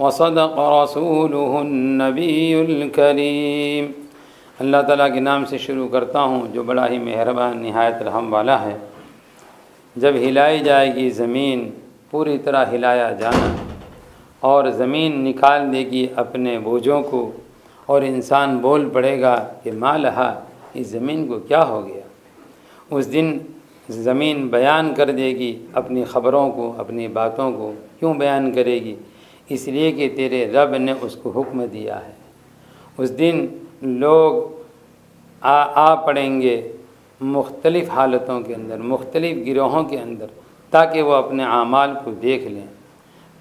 वसदक़ रसूलुहुन्नबियुल करीम। अल्लाह ताला के नाम से शुरू करता हूँ जो बड़ा ही मेहरबान निहायत रहम वाला है। जब हिलाई जाएगी ज़मीन, पूरी तरह हिलाया जाना, और ज़मीन निकाल देगी अपने बोझों को, और इंसान बोल पड़ेगा कि मा लहा, इस ज़मीन को क्या हो गया। उस दिन ज़मीन बयान कर देगी अपनी ख़बरों को, अपनी बातों को। क्यों बयान करेगी? इसलिए कि तेरे रब ने उसको हुक्म दिया है। उस दिन लोग आ पड़ेंगे मुख्तलिफ़ हालतों के अंदर, मुख्तलिफ़ गिरोहों के अंदर, ताकि वो अपने आमाल को देख लें।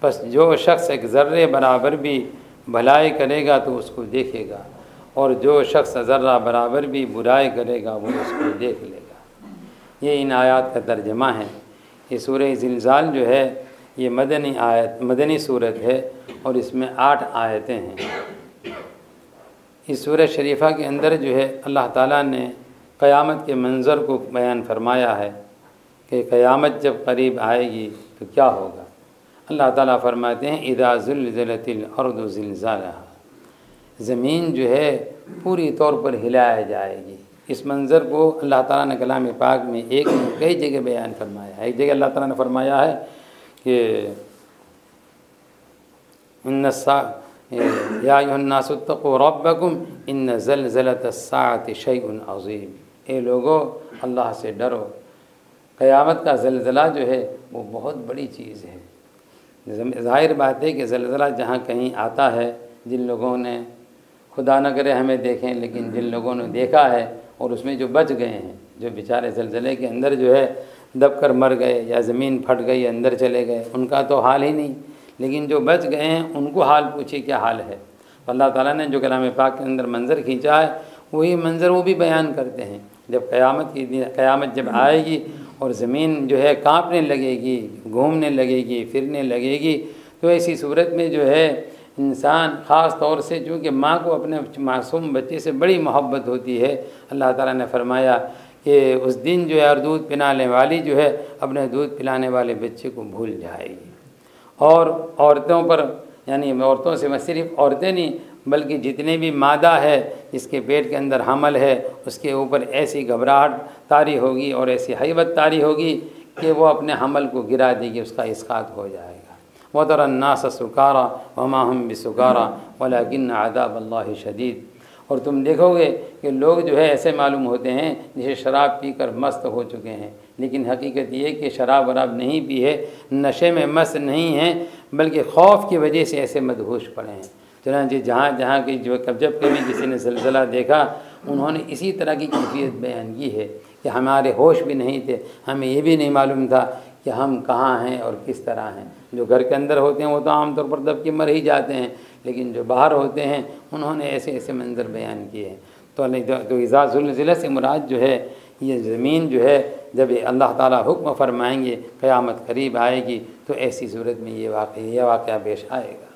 बस जो शख्स एक ज़र्रे बराबर भी भलाई करेगा तो उसको देखेगा, और जो शख्स ज़र्रा बराबर भी बुराई करेगा वो उसको देख लेगा। ये इन आयत का तर्जमा है। ये सूरह ज़िलज़ाल जो है ये मदनी सूरत है, और इसमें 8 आयतें हैं। इस सूरह शरीफा के अंदर जो है अल्लाह ताला ने क़यामत के मंज़र को बयान फरमाया है कि क़यामत जब करीब आएगी तो क्या होगा। अल्लाह ताला फरमाते हैं इज़ा ज़ुल्ज़िलतिल अर्दु ज़िलज़ालहा, ज़मीन जो है पूरी तौर पर हिलाया जाएगी। इस मंज़र को अल्लाह ताला ने कलाम पाक में कई जगह बयान फरमाया है। एक जगह अल्लाह ताला ने फरमाया है कि या अय्युहन्नासु इत्तक़ू रब्बकुम इन्न ज़लज़लतस्साअति शैउन अज़ीम। ए लोगो, अल्लाह से डरो, क़यामत का ज़लज़ला जो है वो बहुत बड़ी चीज़ है। ज़ाहिर बात है कि ज़लज़ला जहाँ कहीं आता है, जिन लोगों ने, खुदा न करे हमें देखें, लेकिन जिन लोगों ने देखा है और उसमें जो बच गए हैं, जो बेचारे ज़लज़ले के अंदर जो है दब कर मर गए या ज़मीन फट गई अंदर चले गए, उनका तो हाल ही नहीं, लेकिन जो बच गए हैं उनको हाल पूछिए क्या हाल है। तो अल्लाह ताला ने जो कलाम पाक के अंदर मंज़र खींचा है वही मंज़र वो भी बयान करते हैं। जब क़यामत जब आएगी और ज़मीन जो है काँपने लगेगी, घूमने लगेगी, फिरने लगेगी, तो ऐसी सूरत में जो है इंसान ख़ास तौर से, चूँकि माँ को अपने मासूम बच्चे से बड़ी मोहब्बत होती है, अल्लाह ताला ने फरमाया कि उस दिन जो है दूध पिलाने वाली जो है अपने दूध पिलाने वाले बच्चे को भूल जाएगी। और औरतों पर, यानी औरतों से मैं सिर्फ औरतें नहीं बल्कि जितने भी मादा है जिसके पेट के अंदर हमल है, उसके ऊपर ऐसी घबराहट तारी होगी और ऐसी हैबत तारी होगी कि वो अपने हमल को गिरा देगी, उसका इस्कात हो जाएगा। वतरन्नास सुकारा वमा हुम बिसुकारा वलाकिन्न अज़ाबल्लाहि शदीद। और तुम देखोगे कि लोग जो है ऐसे मालूम होते हैं जैसे शराब पीकर मस्त हो चुके हैं, लेकिन हकीकत ये कि शराब वराब नहीं पी है, नशे में मस्त नहीं हैं, बल्कि खौफ की वजह से ऐसे मदहोश पड़े हैं। चुनांचे जहाँ की जो जब कभी किसी ने ज़लज़ला देखा, उन्होंने इसी तरह की कैफियत बयान की है कि हमारे होश भी नहीं थे, हमें ये भी नहीं मालूम था कि हम कहाँ हैं और किस तरह हैं। जो घर के अंदर होते हैं वो तो आमतौर पर दब के मर ही जाते हैं, लेकिन जो बाहर होते हैं उन्होंने ऐसे ऐसे मंजर बयान किए हैं। तो इज़ा ज़ुल्ज़िलत से मुराद जो है ये ज़मीन जो है, जब अल्लाह ताला हुक्म फरमाएंगे क़यामत करीब आएगी तो ऐसी सूरत में ये वाक़या पेश आएगा।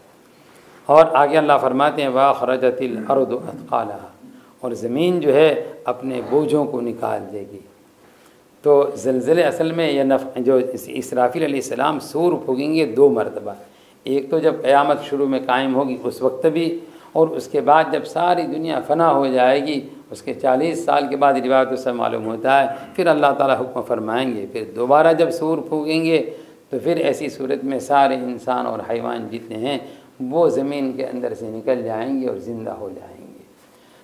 और आगे अल्लाह फरमाते हैं वअख़रजतिल अर्दु अथक़ालहा, और ज़मीन जो है अपने बोझों को निकाल देगी। तो ज़लज़ले असल में यह जो इसराफील अलैहिस्सलाम सूर फूकेंगे 2 मरतबा, एक तो जब क़यामत शुरू में कायम होगी उस वक्त भी, और उसके बाद जब सारी दुनिया फना हो जाएगी, उसके 40 साल के बाद रिवायतों से मालूम होता है फिर अल्लाह ताला हुक्म फरमाएंगे, फिर दोबारा जब सूर फूकेंगे तो फिर ऐसी सूरत में सारे इंसान और हैवान जितने हैं वो ज़मीन के अंदर से निकल जाएंगे और ज़िंदा हो जाएंगे।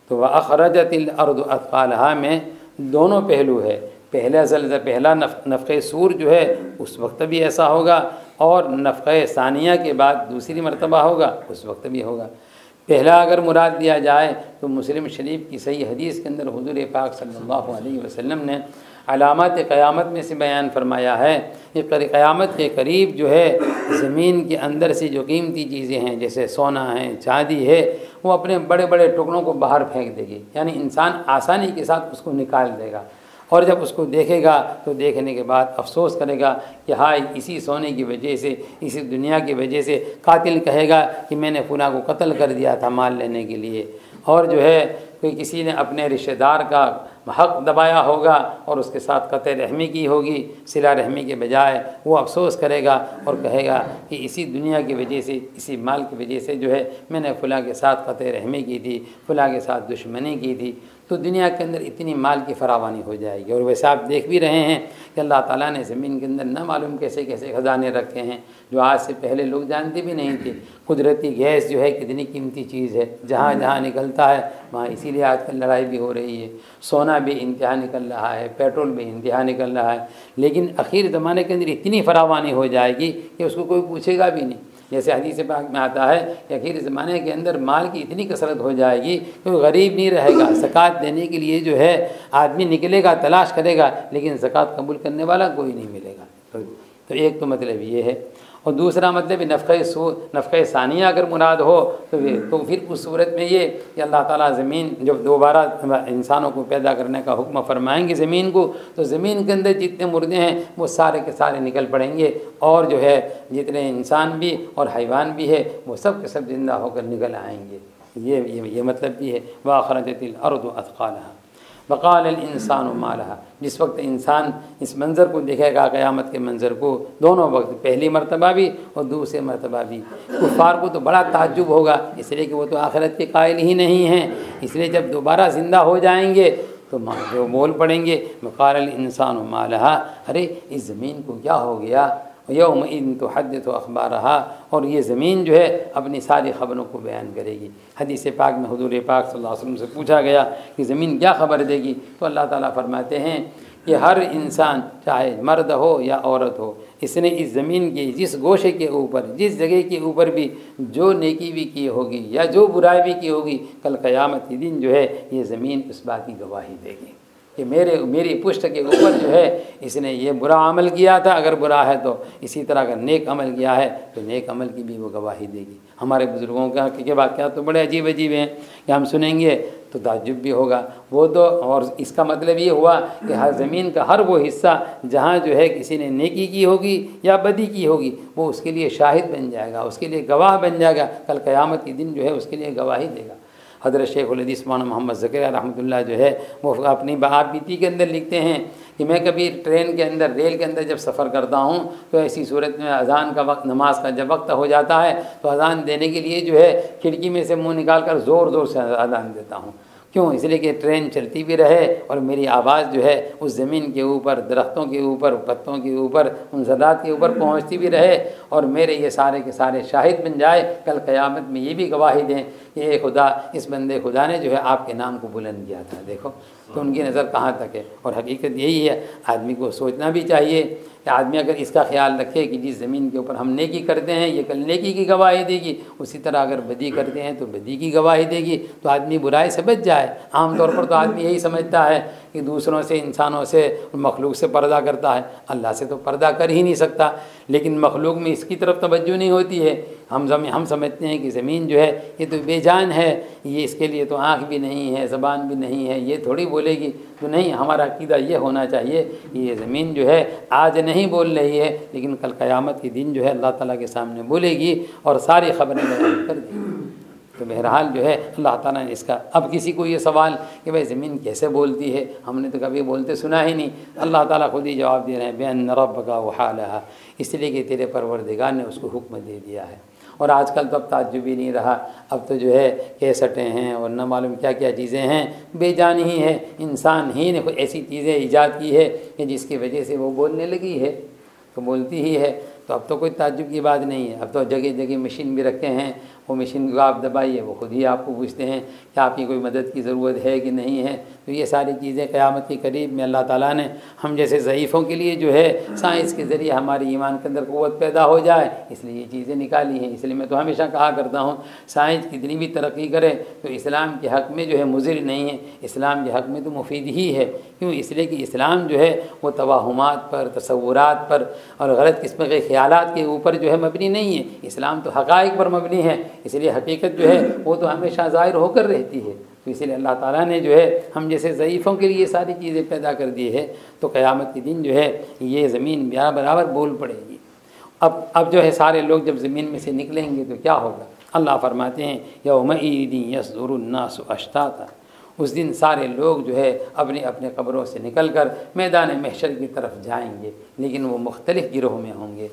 तो वह अखरजतिल अर्दु अथक़ालहा में दोनों पहलू है। पहला नफ़क़े सूर जो है उस वक्त भी ऐसा होगा, और नफ़क़े सानिया के बाद दूसरी मरतबा होगा उस वक्त भी होगा। पहला अगर मुराद दिया जाए तो मुस्लिम शरीफ की सही हदीस के अंदर हुज़ूर पाक सल्लल्लाहु अलैहि वसल्लम ने अलामत क़यामत में से बयान फरमाया है कि क़यामत के करीब जो है ज़मीन के अंदर से जो कीमती चीज़ें हैं जैसे सोना है, चांदी है, वो अपने बड़े बड़े टुकड़ों को बाहर फेंक देगी, यानी इंसान आसानी के साथ उसको निकाल देगा। और जब उसको देखेगा तो देखने के बाद अफसोस करेगा कि हाय इसी सोने की वजह से, इसी दुनिया की वजह से कातिल कहेगा कि मैंने फुला को कत्ल कर दिया था माल लेने के लिए। और जो है कोई किसी ने अपने रिश्तेदार का हक़ दबाया होगा और उसके साथ क़त्ल रहमी की होगी, सिला रहमी के बजाय, वो अफसोस करेगा और कहेगा कि इसी दुनिया की वजह से, इसी माल की वजह से जो है मैंने फ़ुला के साथ क़त्ल रहमी की थी, फ़ुला के साथ दुश्मनी की थी। तो दुनिया के अंदर इतनी माल की फरावानी हो जाएगी। और वैसे आप देख भी रहे हैं कि अल्लाह ताला ने ज़मीन के अंदर न मालूम कैसे कैसे ख़जाने रखे हैं जो आज से पहले लोग जानते भी नहीं थे। कुदरती गैस जो है कितनी कीमती चीज़ है, जहाँ जहाँ निकलता है वहाँ इसीलिए आजकल लड़ाई भी हो रही है। सोना भी इंतहा निकल रहा है, पेट्रोल भी इंतहा निकल रहा है, लेकिन आखिर ज़माने के अंदर इतनी फरावानी हो जाएगी कि उसको कोई पूछेगा भी नहीं। जैसे हदीस पाक में आता है कि आखिर ज़माने के अंदर माल की इतनी कसरत हो जाएगी कि कोई गरीब नहीं रहेगा। ज़कात देने के लिए जो है आदमी निकलेगा, तलाश करेगा, लेकिन ज़कात कबूल करने वाला कोई नहीं मिलेगा। तो एक तो मतलब ये है, और दूसरा मतलब नफ़क़े सानिया अगर मुराद हो तो फिर उस सूरत में ये कि अल्लाह ताला ज़मीन जब दोबारा इंसानों को पैदा करने का हुक्म फरमाएंगे ज़मीन को, तो ज़मीन के अंदर जितने मुर्दे हैं वो सारे के सारे निकल पड़ेंगे, और जो है जितने इंसान भी और हैवान भी है वो सब के सब ज़िंदा होकर निकल आएंगे। ये मतलब भी है। वअख़रजतिल अर्दु अथक़ालहा वक़ाल इंसान मालहा। जिस वक्त इंसान इस मंज़र को देखेगा, क़यामत के मंज़र को, दोनों वक्त, पहली मरतबा भी और दूसरी मरतबा भी, कुफ़ार को तो बड़ा ताज्जुब होगा, इसलिए कि वो तो आखिरत के कायल ही नहीं हैं। इसलिए जब दोबारा ज़िंदा हो जाएंगे तो जो बोल पड़ेंगे वक़ाल इंसान मालहा, अरे इस ज़मीन को क्या हो गया, यौमइज़ तुहद्दिसु अख़बारहा, और ये ज़मीन जो है अपनी सारी ख़बरों को बयान करेगी। हदीस पाक में हुज़ूर पाक सल्लल्लाहु अलैहि वसल्लम से पूछा गया कि ज़मीन क्या ख़बर देगी, तो अल्लाह ताला फरमाते हैं कि हर इंसान चाहे मर्द हो या औरत हो, इसने इस ज़मीन के जिस गोशे के ऊपर, जिस जगह के ऊपर भी जो नेकी भी की होगी या जो बुराई भी की होगी, कल क़यामत के दिन जो है ये ज़मीन उस बात की गवाही देगी कि मेरी पुष्ट के ऊपर जो है इसने ये बुरा अमल किया था, अगर बुरा है तो, इसी तरह अगर नेक अमल किया है तो नेक अमल की भी वो गवाही देगी। हमारे बुज़ुर्गों के वाक़यात तो बड़े अजीब अजीब हैं कि हम सुनेंगे तो ताज्जुब भी होगा वो तो। और इसका मतलब ये हुआ कि हर ज़मीन का हर वो हिस्सा जहाँ जो है किसी ने नेकी की होगी या बदी की होगी वो उसके लिए शाहिद बन जाएगा, उसके लिए गवाह बन जाएगा, कल क़यामत के दिन जो है उसके लिए गवाही देगा। हज़रत शेखुल हदीस मौलाना मोहम्मद ज़करिया रहमतुल्लाह जो है वो अपनी आप बीती के अंदर लिखते हैं कि मैं कभी ट्रेन के अंदर, रेल के अंदर जब सफ़र करता हूँ तो ऐसी सूरत में अज़ान का वक्त, नमाज का जब वक्त हो जाता है तो अज़ान देने के लिए जो है खिड़की में से मुँह निकाल कर ज़ोर ज़ोर से अज़ान देता हूँ। क्यों? इसलिए कि ट्रेन चलती भी रहे और मेरी आवाज़ जो है उस ज़मीन के ऊपर, दरख्तों के ऊपर, पत्तों के ऊपर, उन ज़रात के ऊपर पहुँचती भी रहे, और मेरे ये सारे के सारे शाहिद बन जाए, कल क़यामत में ये भी गवाही दें कि ये खुदा, इस बंदे खुदा ने जो है आपके नाम को बुलंद किया था। देखो तो उनकी नज़र कहाँ तक है। और हकीकत यही है, आदमी को सोचना भी चाहिए कि आदमी अगर इसका ख्याल रखे कि जिस ज़मीन के ऊपर हम नेकी करते हैं ये कल नेकी की गवाही देगी, उसी तरह अगर बदी करते हैं तो बदी की गवाही देगी, तो आदमी बुराई से बच जाए। आम तौर पर तो आदमी यही समझता है कि दूसरों से, इंसानों से, मखलूक से पर्दा करता है, अल्लाह से तो पर्दा कर ही नहीं सकता, लेकिन मखलूक में इसकी तरफ तवज्जो नहीं होती है। हम समझते हैं कि ज़मीन जो है ये तो बेजान है, ये इसके लिए तो आँख भी नहीं है, ज़बान भी नहीं है, ये थोड़ी बोलेगी। तो नहीं, हमारा अक़ीदा ये होना चाहिए कि ये ज़मीन जो है आज नहीं बोल रही है, लेकिन कल क़यामत के दिन जो है अल्लाह ताला के सामने बोलेगी और सारी ख़बरें बयान कर देगी। तो बहरहाल जो है अल्लाह ताला ने इसका, अब किसी को ये सवाल कि भाई ज़मीन कैसे बोलती है, हमने तो कभी बोलते सुना ही नहीं, अल्लाह ताला खुद ही जवाब दे रहे हैं, बेअन्न रब्बका वहालहा, इसलिए कि तेरे परवरदिगार ने उसको हुक्म दे दिया है। और आजकल तो अब ताज्जुब ही नहीं रहा, अब तो जो है कैसेटें हैं और न मालूम क्या क्या चीज़ें हैं, बेजान ही है। इंसान ही ने ऐसी चीज़ें ईजाद की है कि जिसकी वजह से वो बोलने लगी है, तो बोलती ही है। तो अब तो कोई ताज्जुब की बात नहीं है। अब तो जगह जगह मशीन भी रखे हैं, वो मशीन को आप दबाइए, वो खुद ही आपको पूछते हैं कि आपकी कोई मदद की ज़रूरत है कि नहीं है। तो ये सारी चीज़ें क़यामत के करीब में अल्लाह ताला ने हम जैसे ज़ईफ़ों के लिए जो है साइंस के ज़रिए हमारे ईमान के अंदर क़ुव्वत पैदा हो जाए, इसलिए ये चीज़ें निकाली हैं। इसलिए मैं तो हमेशा कहा करता हूँ, साइंस कितनी भी तरक्की करे तो इस्लाम के हक़ में जो है मुज़िर नहीं है, इस्लाम के हक़ में तो मुफीद ही है। क्यों? इसलिए कि इस्लाम जो है वो तवाहुमात पर, तसव्वुरात पर और गलत किस्म के ख़यालात के ऊपर जो है मबनी नहीं है। इस्लाम तो हक़ाइक़ पर मबनी है, इसलिए हकीकत जो है वो तो हमेशा ज़ाहिर होकर रहती है। तो इसलिए अल्लाह ताला ने जो है हम जैसे ज़ईफ़ों के लिए सारी चीज़ें पैदा कर दी है। तो क़यामत के दिन जो है ये ज़मीन बराबर बोल पड़ेगी। अब जो है सारे लोग जब ज़मीन में से निकलेंगे तो क्या होगा? अल्लाह फरमाते हैं यौमइज़िन यसदुरुन्नासु अश्ताता, उस दिन सारे लोग जो है अपने अपने कब्रों से निकल कर मैदान महशर की तरफ जाएंगे, लेकिन वो मुख्तलिफ़ गिरोह में होंगे।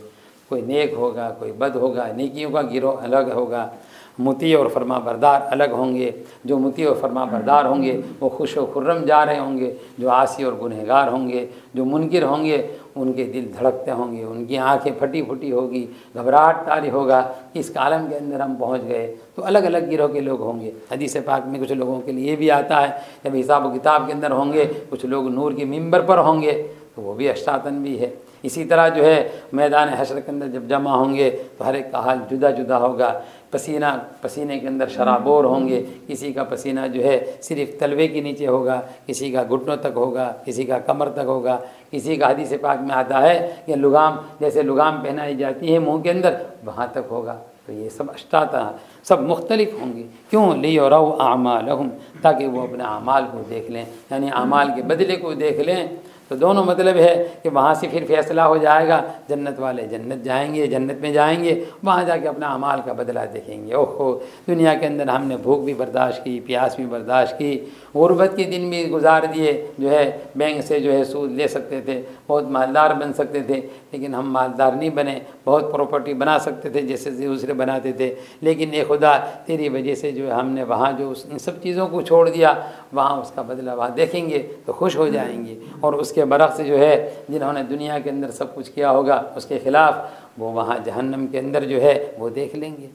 कोई नेक होगा, कोई बद होगा, नेकियों का गिरोह अलग होगा, मुती और फरमा बरदार अलग होंगे। जो मुती और फरमा बरदार होंगे वो खुश व खुर्रम जा रहे होंगे, जो आसी और गुनहगार होंगे, जो मुनकिर होंगे उनके दिल धड़कते होंगे, उनकी आंखें फटी फटी होगी, घबराहट तारी होगा कि इस कालम के अंदर हम पहुंच गए। तो अलग अलग गिरोह के लोग होंगे। हदीस पाक में कुछ लोगों के लिए भी आता है जब हिसाब व किताब के अंदर होंगे, कुछ लोग नूर के मिंबर पर होंगे, तो वो भी अश्तातन भी है। इसी तरह जो है मैदान हशर के अंदर जब जमा होंगे तो हर एक का हाल जुदा जुदा होगा। पसीने के अंदर शराबोर होंगे, किसी का पसीना जो है सिर्फ तलवे के नीचे होगा, किसी का घुटनों तक होगा, किसी का कमर तक होगा, किसी का हदीस पाक में आता है कि लगाम जैसे लगाम पहनाई जाती है मुंह के अंदर वहाँ तक होगा। तो ये सब अश्ताता सब मुख्तलिफ होंगे। क्यों? लियरौ आमालहुम, ताकि वो अपने अमाल को देख लें, यानी अमाल के बदले को देख लें। तो दोनों मतलब है कि वहाँ से फिर फैसला हो जाएगा, जन्नत वाले जन्नत जाएंगे, जन्नत में जाएंगे, वहाँ जाके अपना अमाल का बदला देखेंगे। ओहो, दुनिया के अंदर हमने भूख भी बर्दाश्त की, प्यास भी बर्दाश्त की, गुर्बत के दिन भी गुजार दिए, जो है बैंक से जो है सूद ले सकते थे, बहुत मालदार बन सकते थे, लेकिन हम मालदार नहीं बने। बहुत प्रॉपर्टी बना सकते थे जैसे दूसरे बनाते थे, लेकिन ए खुदा तेरी वजह से जो है हमने वहाँ जो इन सब चीज़ों को छोड़ दिया, वहाँ उसका बदला वहाँ देखेंगे तो खुश हो जाएंगे। और उसके बरक्स जो है जिन्होंने दुनिया के अंदर सब कुछ किया होगा उसके ख़िलाफ़, वो वहाँ जहन्नम के अंदर जो है वो देख लेंगे।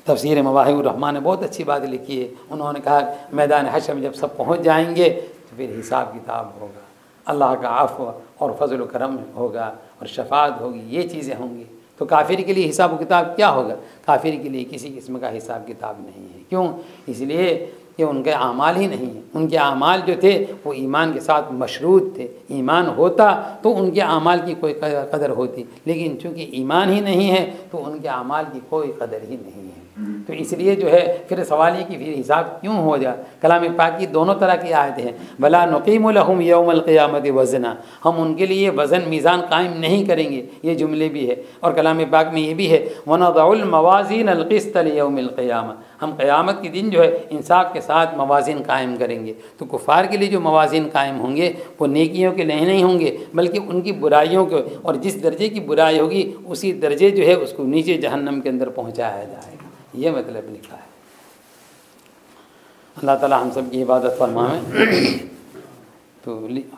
तफसीर मवाहिबुर रहमान ने बहुत अच्छी बात लिखी है। उन्होंने कहा मैदान हश्र में जब सब पहुँच जाएंगे तो फिर हिसाब किताब होगा, अल्लाह का आफ़्व और फजल करम होगा और शफाअत होगी, ये चीज़ें होंगी। तो काफिर के लिए हिसाब किताब क्या होगा? काफिर के लिए किसी किस्म का हिसाब किताब नहीं है। क्यों? इसलिए कि उनके आमाल ही नहीं है। उनके आमाल जो थे वो ईमान के साथ मशरूत थे। ईमान होता तो उनके आमाल की कोई कदर होती, लेकिन चूँकि ईमान ही नहीं है तो उनके आमाल की कोई कदर ही नहीं है। तो इसलिए जो है फिर सवाल ये कि फिर हिसाब क्यों हो जाए? कलाम पाक की दोनों तरह की आयतें हैं। वला नुक़ीमु लहुम यौमल क़ियामति वज़ना, हम उनके लिए वज़न मीज़ान कायम नहीं करेंगे, ये जुमले भी है। और कलाम पाक में ये भी है वनज़उल मवाज़ीन अल क़िस्त लियौमिल क़ियामा, हम क़यामत के दिन जो है इंसाफ के साथ मवाज़ीन कायम करेंगे। तो कुफ़ार के लिए जो मवाज़ीन कायम होंगे वो नेकियों के लिए नहीं होंगे, बल्कि उनकी बुराइयों के, और जिस दर्जे की बुराई होगी उसी दर्जे जो है उसको नीचे जहन्नम के अंदर पहुँचाया जाएगा। ये मतलब लिखा है। अल्लाह ताला हम सब की इबादत फरमावे। तो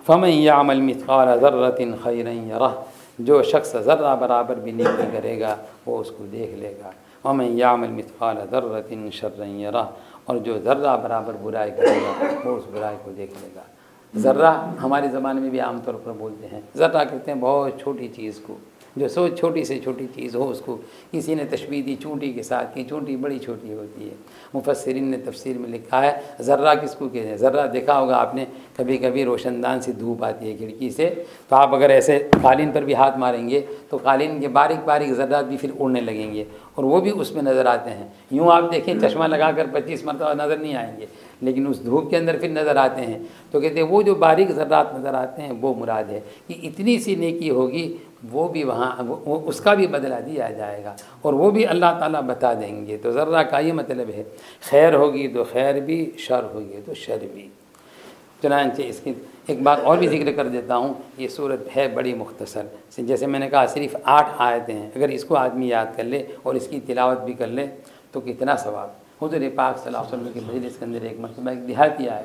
फमन यामल मिस्क़ाल ज़र्रतिन खैरन यरह, जो शख्स ज़र्रा बराबर भी नेकी करेगा वो उसको देख लेगा। वमन यामल मिस्क़ाल ज़र्रतिन शर्रन यरह, और जो ज़र्रा बराबर बुराई करेगा वो उस बुराई को देख लेगा। ज़र्रा हमारे ज़माने में भी आमतौर पर बोलते हैं, ज़र्रा कहते हैं बहुत छोटी चीज़ को, जो सोच छोटी से छोटी चीज़ हो उसको किसी ने तशबीह दी चूंटी के साथ कि चूंटी बड़ी छोटी होती है। मुफस्सिरीन ने तफसीर में लिखा है ज़र्रा किसको कहते हैं? ज़र्रा देखा होगा आपने, कभी कभी रोशनदान से धूप आती है खिड़की से, तो आप अगर ऐसे कालीन पर भी हाथ मारेंगे तो कालीन के बारीक बारीक ज़र्रात भी फिर उड़ने लगेंगे और वो भी उसमें नज़र आते हैं। यूँ आप देखें चश्मा लगा कर 25 मरतबा नज़र नहीं आएंगे, लेकिन उस धूप के अंदर फिर नज़र आते हैं। तो कहते हैं वो जो बारीक ज़र्रात नज़र आते हैं वो मुराद है कि इतनी सी नेकी होगी वो भी वहाँ वो उसका भी बदला दिया जाएगा और वो भी अल्लाह ताला बता देंगे। तो ज़र्रा का ये मतलब है खैर होगी तो खैर भी, शर होगी तो शर भी। चुनांचे एक बात और भी जिक्र कर देता हूँ, ये सूरत है बड़ी मुख्तसर, जैसे मैंने कहा सिर्फ 8 आयतें हैं। अगर इसको आदमी याद कर ले और इसकी तिलावत भी कर ले तो कितना सवाब। हुज़ूर पाक सल्लल्लाहु अलैहि वसल्लम की मजलिस के अंदर एक मरतबा एक देहाती आया,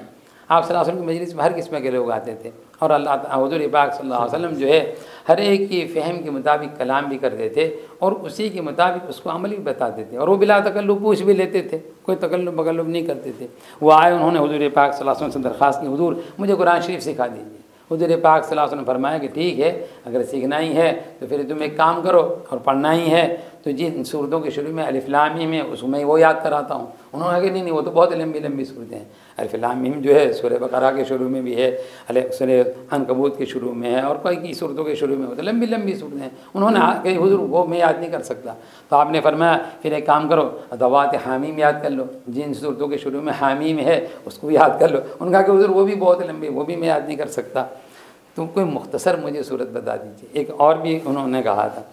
आप सल्लल्लाहु अलैहि वसल्लम की मजलिस में हर किस्म के लोग आते थे और हुज़ूर पाक सल्लल्लाहु अलैहि वसल्लम जो है हर एक की फ़हम के मुताबिक कलाम भी करते थे और उसी के मुताबिक उसको अमल भी बताते थे, और वो बिला तकल्लुफ़ पूछ भी लेते थे, कोई तकल्लुफ़ बकल्लुफ़ नहीं करते थे। वो आए, उन्होंने हुज़ूर पाक सल्लल्लाहु अलैहि वसल्लम से दरख्वास्त की, हुज़ूर मुझे कुरान शरीफ सिखा दीजिए। हुज़ूर पाक सल्लल्लाहु अलैहि वसल्लम फरमाया कि ठीक है, अगर सीखना ही है तो फिर तुम एक काम करो और पढ़ना ही है तो जिन सूरतों के शुरू में अलिफ लाम मीम है उसमें वो याद कराता हूँ। उन्होंने कहा नहीं वो तो बहुत लंबी लंबी सूरतें हैं। अलिफ लाम मीम जो है सूरह बकरा के शुरू में भी है, सूरह अनकबूत के शुरू में है और कई सूरतों के शुरू में होता है, लंबी लंबी सूरतें हैं। उन्होंने कही हुज़ूर वो मैं याद नहीं कर सकता, तो आपने फरमाया फिर एक काम करो, दवात हामीम याद कर लो, जिन सूरतों के शुरू में हामीम है उसको याद कर लो। उन्होंने कहा कि हुज़ूर वो भी बहुत लंबी, वो भी मैं याद नहीं कर सकता, तुम कोई मुख्तसर मुझे सूरत बता दीजिए। एक और भी उन्होंने कहा था,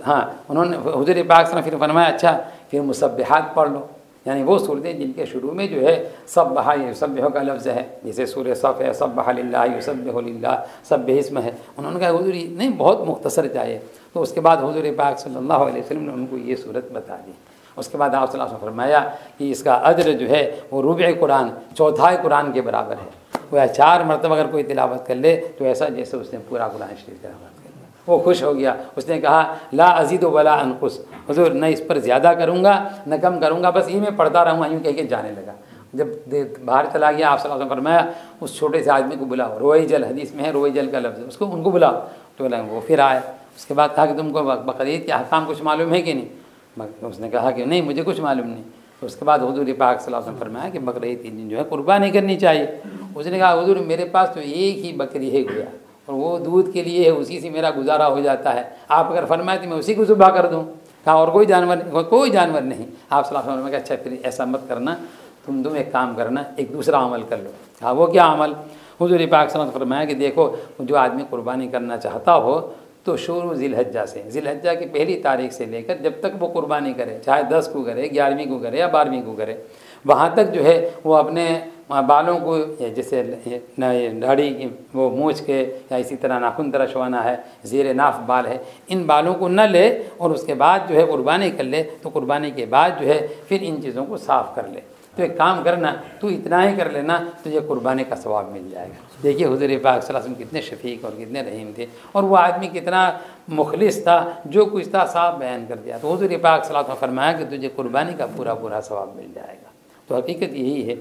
हाँ उन्होंने हुज़ूर पाक से फिर फरमाया अच्छा फिर मुसब्बिहात पढ़ लो, यानी वो सूरतें जिनके शुरू में जो है सब्बहा युसब्बिहु का लफ्ज़ है, जैसे सूरह सफ़ है सब्बहा लिल्लाह युसब्बिहु लिल्लाह सब्बिह इस्म है। उन्होंने कहा हुज़ूर नहीं बहुत मुख्तसर चाहिए, तो उसके बाद हुज़ूर पाक सल्लल्लाहु अलैहि वसल्लम ने उनको ये सूरत बता दी। उसके बाद आप सल्लल्लाहु अलैहि वसल्लम फरमाया कि इसका अज्र जो है वो रुबे कुरान, चौथाई कुरान के बराबर है। वह 4 मरतबा अगर कोई तिलावत कर ले तो ऐसा जैसे उसने पूरा कुरान शरीफ तिलावत कर लिया। वो खुश हो गया, उसने कहा ला अज़ीद वला अनकुस, हुज़ूर न इस पर ज़्यादा करूँगा न कम करूँगा, बस ये मैं पढ़ता रहूँगा, यूँ कह के जाने लगा। जब बाहर चला गया आप सल्लल्लाहु अलैहि वसल्लम फरमाया उस छोटे से आदमी को बुलाओ, रोई जल हदीस में है, रोई जल का लफ्ज़, उसको उनको बुलाओ। तो बोला वो फिर आया, उसके बाद कहा कि तुमको बकरीद के अहकाम कुछ मालूम है कि नहीं? उसने कहा कि नहीं मुझे कुछ मालूम नहीं। तो उसके बाद हुज़ूर पाक सल्लल्लाहु अलैहि वसल्लम फरमाया कि बकरीद के दिन जो है कुर्बानी करनी चाहिए। उसने कहा हुज़ूर मेरे पास तो एक ही बकरी है गुया और वो दूध के लिए है, उसी से मेरा गुजारा हो जाता है, आप अगर फरमाए तो मैं उसी को ज़ुबह कर दूँ। कहा और कोई जानवर नहीं? कोई जानवर नहीं। आप सल्लल्लाहु अलैहि वसल्लम ने कहा अच्छा फिर ऐसा मत करना, तुम एक काम करना, एक दूसरा अमल कर लो। कहा वो क्या अमल? हुज़ूर पाक सल्लल्लाहु अलैहि वसल्लम फरमाया कि देखो जो आदमी कुर्बानी करना चाहता हो तो शुरू ज़िलहज्जा से, ज़िलहज्जा की पहली तारीख से लेकर जब तक वो कुर्बानी करे, चाहे 10 को करे, 11वीं को करे या 12वीं को करे, वहाँ तक जो है वो अपने बालों को जैसे दाढ़ी वो मूछ के या इसी तरह नाखून तरशवाना है, ज़ेर नाफ बाल है, इन बालों को न ले और उसके बाद जो है कुर्बानी कर ले। तो कुर्बानी के बाद जो है फिर इन चीज़ों को साफ़ कर ले। तो एक काम करना, तू इतना ही कर लेना तुझे कुर्बानी का सवाब मिल जाएगा। देखिए हुज़ूर पाक सल्लल्लाहु अलैहि वसल्लम कितने शफीक और कितने रहीम थे, और वो आदमी कितना मुखलिस था, जो कुछ था साफ बयान कर दिया। तो हुज़ूर पाक सल्लल्लाहु अलैहि वसल्लम फरमाया कि तुझे कुर्बानी का पूरा पूरा सवाब मिल जाएगा। तो हकीकत यही है।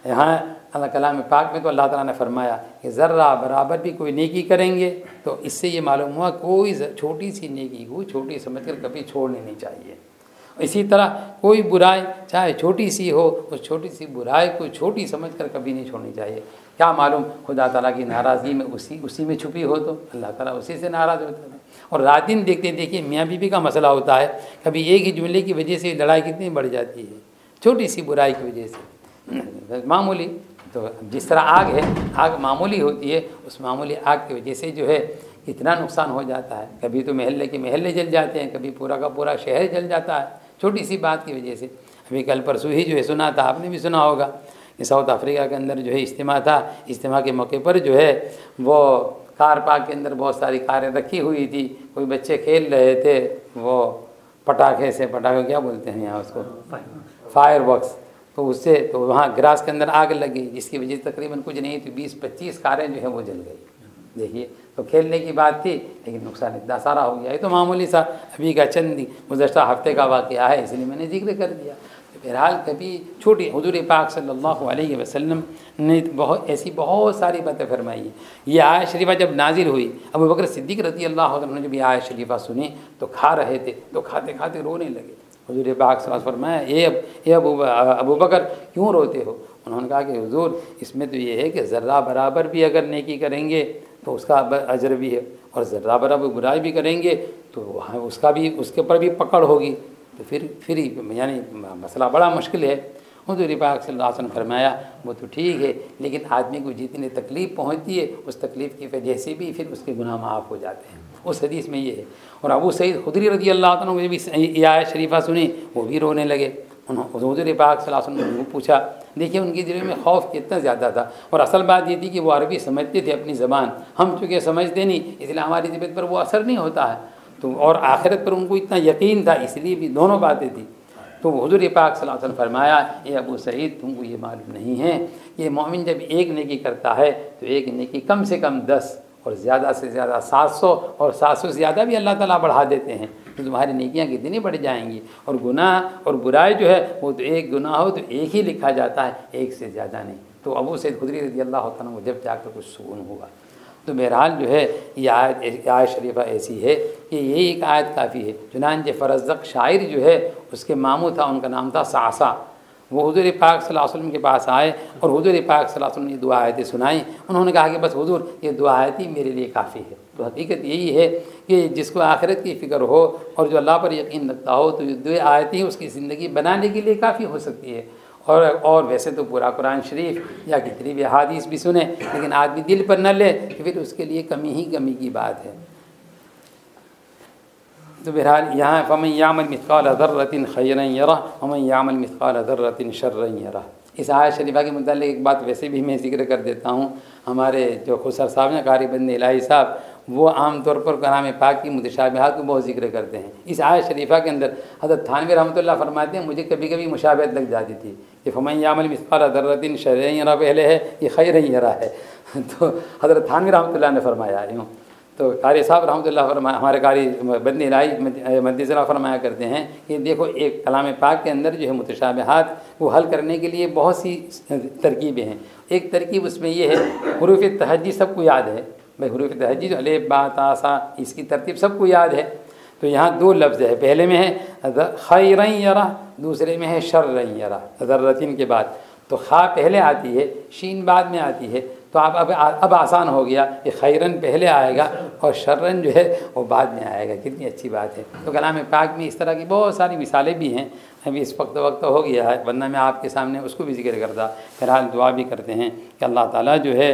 यहाँ अल्लाह कलाम पाक में तो अल्लाह ताला ने फरमाया कि ज़र्रा बराबर भी कोई नेकी करेंगे तो इससे ये मालूम हुआ कोई छोटी सी नेकी को छोटी समझकर कभी छोड़नी नहीं चाहिए। इसी तरह कोई बुराई चाहे छोटी सी हो, उस छोटी सी बुराई को छोटी समझकर कभी नहीं छोड़नी चाहिए। क्या मालूम खुदा ताला की नाराज़गी में उसी में छुपी हो, तो अल्लाह ताला उसी से नाराज़ होता है। और रात दिन देखते देखिए मियाँ बीवी का मसला होता है, कभी एक ही जुमले की वजह से लड़ाई कितनी बढ़ जाती है, छोटी सी बुराई की वजह से मामूली। तो जिस तरह आग है, आग मामूली होती है, उस मामूली आग की वजह से जो है इतना नुकसान हो जाता है। कभी तो महल्ले के महल्ले जल जाते हैं, कभी पूरा का पूरा शहर जल जाता है छोटी सी बात की वजह से। अभी कल परसों ही जो है सुना था, आपने भी सुना होगा कि साउथ अफ्रीका के अंदर जो है इज्तिमा था, इज्तिमा के मौके पर जो है वो कार पार्क के अंदर बहुत सारी कारें रखी हुई थी, कोई बच्चे खेल रहे थे वो पटाखे से, पटाखे क्या बोलते हैं यहाँ उसको, फायर वर्क्स, तो उससे तो वहाँ ग्रास के अंदर आग लगी, जिसकी वजह से तकरीबन कुछ नहीं तो 20-25 कारें जो है वो जल गई। देखिए तो खेलने की बात थी लेकिन नुकसान इतना सारा हो गया। ये तो मामूली सा अभी का चंद गुज़श्ता हफ्ते का वाक़या है, इसलिए मैंने जिक्र कर दिया। तो बहरहाल कभी छोटी हुज़ूर पाक सल्लल्लाहु अलैहि वसल्लम ने बहुत सारी बातें फरमाई है। ये आयत शरीफा जब नाजिल हुई, अबू बकर सिद्दीक़ रज़ी अल्लाह अन्हु ने जब ये आयत शरीफा सुनी तो खा रहे थे, तो खाते खाते रोने लगे। हुज़ूर पाक सल्लल्लाहु अलैहि वसल्लम फरमाया अबू बकर क्यों रोते हो? उन्होंने कहा कि हुज़ूर इसमें तो ये है कि ज़र्रा बराबर भी अगर नेकी करेंगे तो उसका अजर भी है, और ज़र्रा बराबर बुराई भी करेंगे तो वहाँ उसका भी उसके ऊपर भी पकड़ होगी। तो फिर यानी मसला बड़ा मुश्किल है। हुज़ूर पाक सल्लल्लाहु अलैहि वसल्लम फरमाया वो तो ठीक है, लेकिन आदमी को जितनी तकलीफ़ पहुँचती है उस तकलीफ़ की वजह से भी फिर उसके गुनाह माफ़ हो जाते हैं। उस हदीस में ये है। और अबू सईद खुदरी रज़ी अल्लाह तआला ने भी ये आयत शरीफा सुनी, वो भी रोने लगे। हुज़ूर पाक सल्लल्लाहु अलैहि वसल्लम ने पूछा देखिए उनके दिल में खौफ कितना ज़्यादा था। और असल बात ये थी कि वो अरबी समझते थे अपनी ज़बान, हम चूँकि समझते नहीं इसलिए हमारी तबीयत पर वो असर नहीं होता है। तो और आखिरत पर उनको इतना यकीन था, इसलिए भी दोनों बातें थी। तो हुज़ूर पाक सल्लल्लाहु अलैहि वसल्लम फरमाया, ये अबू सईद तुमको ये मालूम नहीं है, ये मोमिन जब एक नेकी करता है तो एक नेकी कम से कम 10 और ज़्यादा से ज़्यादा 700 और 700 से ज़्यादा भी अल्लाह ताला बढ़ा देते हैं। तो तुम्हारी नेकियां कितनी बढ़ जाएंगी। और गुनाह और बुराई जो है वो तो एक गुनाह हो तो एक ही लिखा जाता है, एक से ज़्यादा नहीं। तो अबू सईद खुदरी रज़ी अल्लाह तआला अन्हु जब जाकर कुछ सुकून हुआ। तो बहरहाल जो है ये आयत शरीफा ऐसी है कि यही एक आयत काफ़ी है। चुनांचे फ़रज़्ज़क़ शायर जो है उसके मामू था, उनका नाम था सासा। वो हुज़ूर पाक सल्लल्लाहु अलैहि वसल्लम के पास आए और हुज़ूर पाक सल्लल्लाहु अलैहि वसल्लम ने 2 आयतें सुनाई। उन्होंने कहा कि बस हुज़ूर ये 2 आयत ही मेरे लिए काफ़ी है। तो हकीकत यही है कि जिसको आखिरत की फ़िक्र हो और जो अल्लाह पर यकीन रखता हो तो ये 2 आयतें ही उसकी ज़िंदगी बनाने के लिए काफ़ी हो सकती है। और वैसे तो पूरा कुरान शरीफ या कितनी भी अहादीस भी सुने, लेकिन आदमी दिल पर न ले तो फिर उसके लिए कमी ही कमी की बात है। तो बहरहाल यहाँ फ़मन यामल मिस्क़ाल ज़र्रतिन खैरन यरह वमन यामल मिस्क़ाल ज़र्रतिन शर्रन यरह। इस आयत शरीफा के मुतालिक एक बात वैसे भी मैं ज़िक्र कर देता हूँ। हमारे जो खुसर साहब हैं, कारी बंदे इलाही साहब, वो आम तौर पर कलाम पाक की मुतशाबिहात को बहुत जिक्र करते हैं। इस आयत शरीफा के अंदर हज़रत थानवी रहमतुल्लाह फरमाते हैं मुझे कभी कभी मुशाबहत लग जाती थी कि फ़मन यामल मिस्क़ाल ज़र्रतिन शर्रन यरह पहले है, ये खैरन यरह है। तो हज़रत थानवी रहमतुल्लाह ने फरमाया यूँ। तो कारी साहब रहमतुल्लाह फरमाया, हमारे कारी बंदे इलाही मदीसला फरमाया करते हैं कि देखो एक कलाम पाक के अंदर जो है मुतशाबिहात वो हल करने के लिए बहुत सी तरकीबें हैं। एक तरकीब उसमें ये है, हुरूफ तहज्जी सबको याद है भाई, हुरूफ तहज्जी जो अलिफ बा ता सा इसकी तरतीब सबको याद है। तो यहाँ 2 लफ्ज़ है, पहले में है खैरन यरा, दूसरे में है शर्रन यरा। ज़र्रतिन के बाद तो खा पहले आती है, शीन बाद में आती है। तो अब आसान हो गया कि खैरन पहले आएगा और शर्रन जो है वो बाद में आएगा। कितनी अच्छी बात है। तो कलाम पाक में इस तरह की बहुत सारी मिसालें भी हैं। अभी इस वक्त हो गया है, वरना मैं आपके सामने उसको भी जिक्र करता। फिलहाल दुआ भी करते हैं कि अल्लाह ताला जो है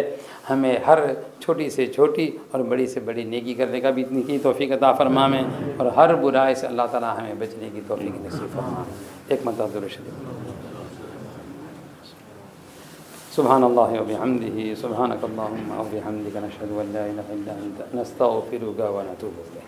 हमें हर छोटी से छोटी और बड़ी से बड़ी नेकी करने का भी इतनी की तौफीक अता फरमा में, और हर बुराई से अल्लाह ताला हमें बचने की तौफीक नसीब फरमा। एक मरतबा दुरूद शरीफ। सुब्हानल्लाहि व बिहम्दिही सुब्हानकल्लाहुम्मा व बिहम्दिका नशहदु अन ला इलाहा इल्ला अंता नस्तगफिरुका व नतूबु इलैक।